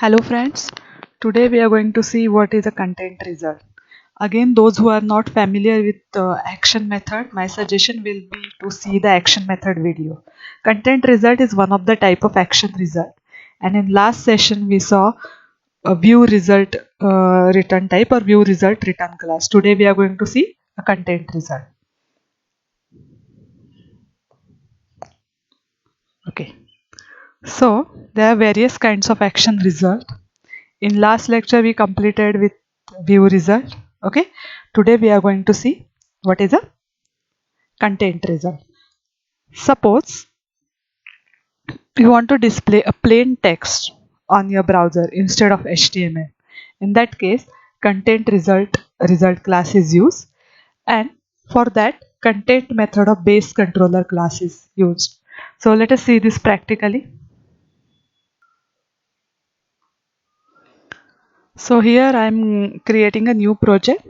Hello friends, today we are going to see what is a content result. Again, those who are not familiar with the action method, my suggestion will be to see the action method video. Content result is one of the type of action result, and in last session we saw a view result return type or view result return class. Today we are going to see a content result. Okay, so there are various kinds of action result. In last lecture we completed with view result. Okay, today we are going to see what is a content result. Suppose you want to display a plain text on your browser instead of HTML. In that case, content result class is used, and for that content method of base controller class is used. So let us see this practically. So here I am creating a new project.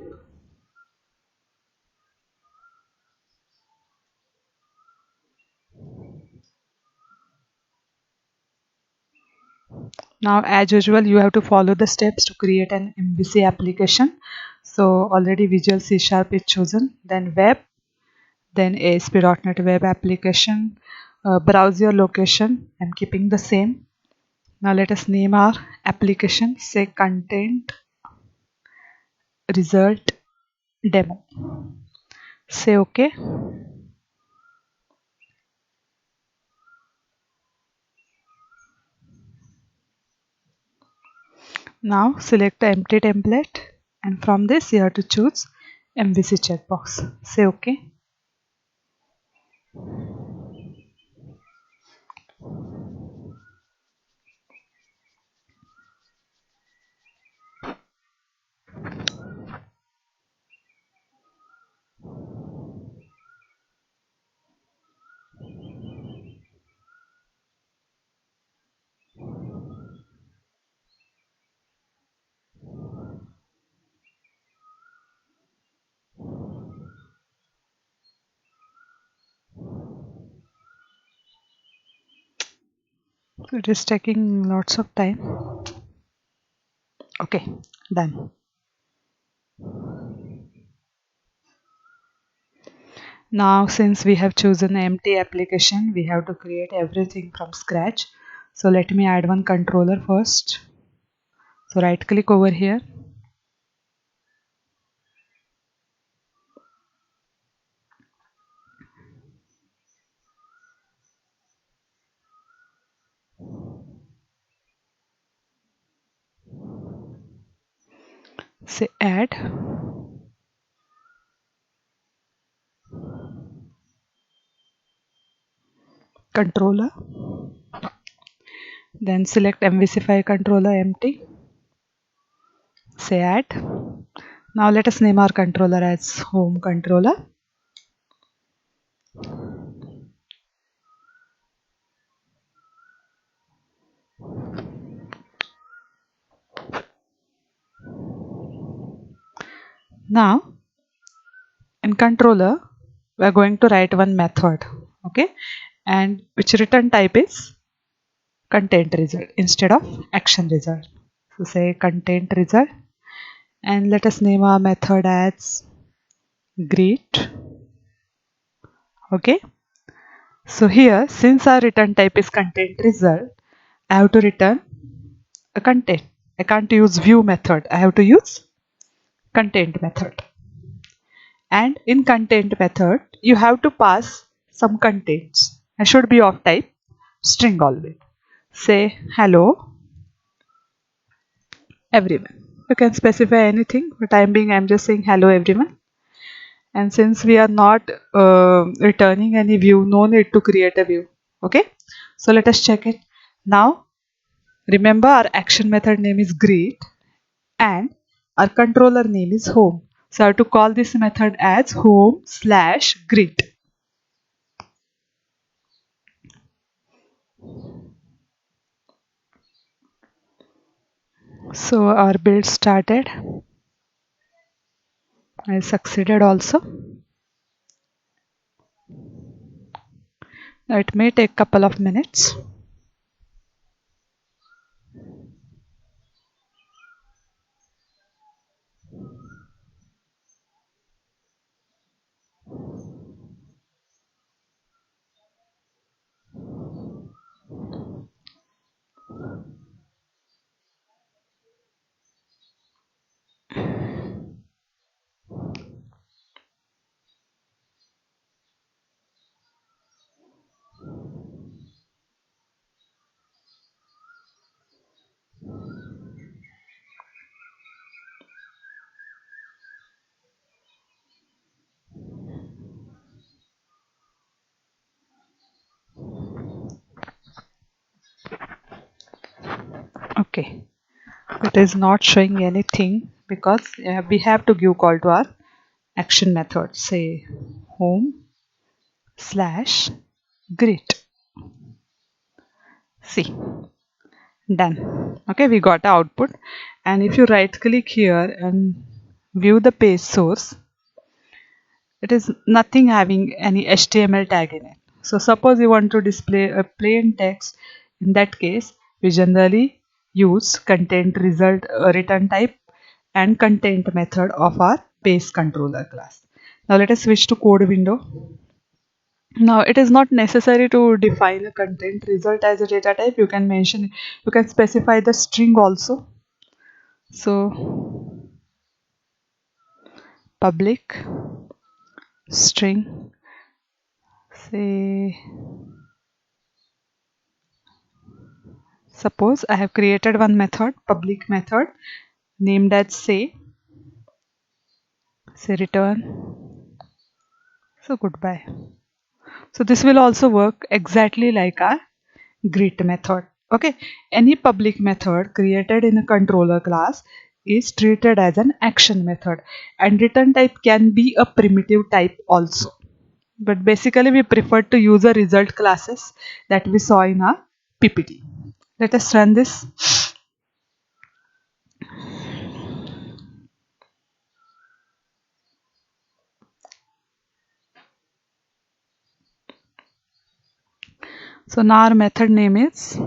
Now, as usual, you have to follow the steps to create an MVC application. So already Visual C# is chosen, then web, then ASP.NET web application. Browse your location. I'm keeping the same. Now let us name our application, say content result demo. Say OK. Now select the empty template, and from this you have to choose MVC checkbox. Say OK. So it is taking lots of time. Okay, done. Now since we have chosen empty application, we have to create everything from scratch. So let me add one controller first. So right click over here. Say add. Controller. Then select MVC5 controller empty. Say add. Now let us name our controller as home controller. Now in controller we are going to write one method, okay, and which return type is content result instead of action result. So say content result, and let us name our method as greet. Okay, so here since our return type is content result, I have to return a content. I can't use view method, I have to use content method. And in content method you have to pass some contents. I should be of type string always. Say hello everyone. You can specify anything, but I'm just saying hello everyone. And since we are not returning any view, no need to create a view. Okay, so let us check it now. Remember our action method name is greet and our controller name is home. So I have to call this method as home/greet. So our build started. I succeeded also. It may take couple of minutes. Okay, it is not showing anything because we have to give call to our action method. Say home slash greet. See, done. Okay, we got the output. And if you right click here and view the page source, it is nothing having any HTML tag in it. So suppose you want to display a plain text, in that case we generally use content result return type and content method of our base controller class. Now let us switch to code window. Now it is not necessary to define a content result as a data type. You can mention, you can specify the string also. So public string, say, suppose I have created one method, public method named as say return, so goodbye. So this will also work exactly like our greet method. Okay, any public method created in a controller class is treated as an action method, and return type can be a primitive type also. But basically we prefer to use the result classes that we saw in our PPT. Let us run this. So now our method name is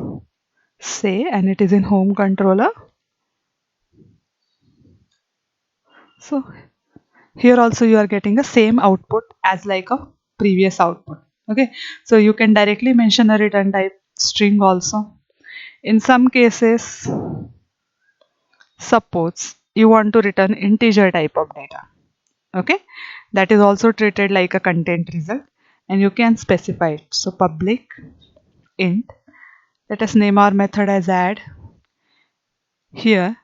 say and it is in home controller. So here also you are getting the same output as like a previous output. Okay, so you can directly mention a return type string also. In some cases, suppose you want to return integer type of data. Okay, that is also treated like a content result and you can specify it. So public int, let us name our method as add. Here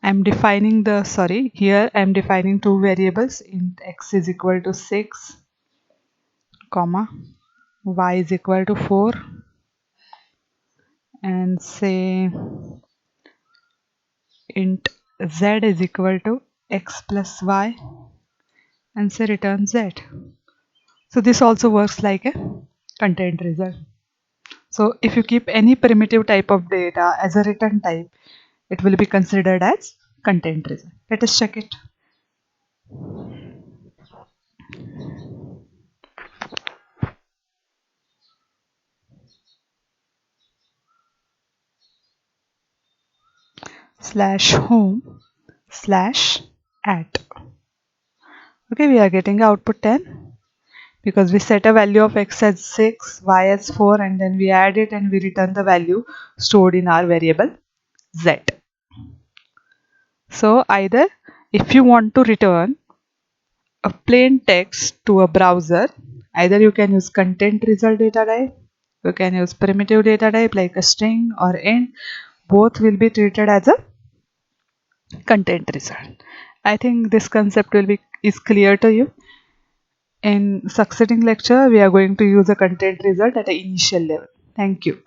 I'm defining the here I'm defining two variables, int x is equal to 6 comma y is equal to 4 and say int z is equal to x plus y and say return z. So this also works like a content result. So if you keep any primitive type of data as a return type, it will be considered as content result. Let us check it. Slash home slash at. Okay, we are getting output 10 because we set a value of x as 6, y as 4 and then we add it and we return the value stored in our variable z. So either if you want to return a plain text to a browser, either you can use content result data type, you can use primitive data type like a string or int, both will be treated as a content result. I think this concept is clear to you. In succeeding lecture, we are going to use a content result at an initial level. Thank you.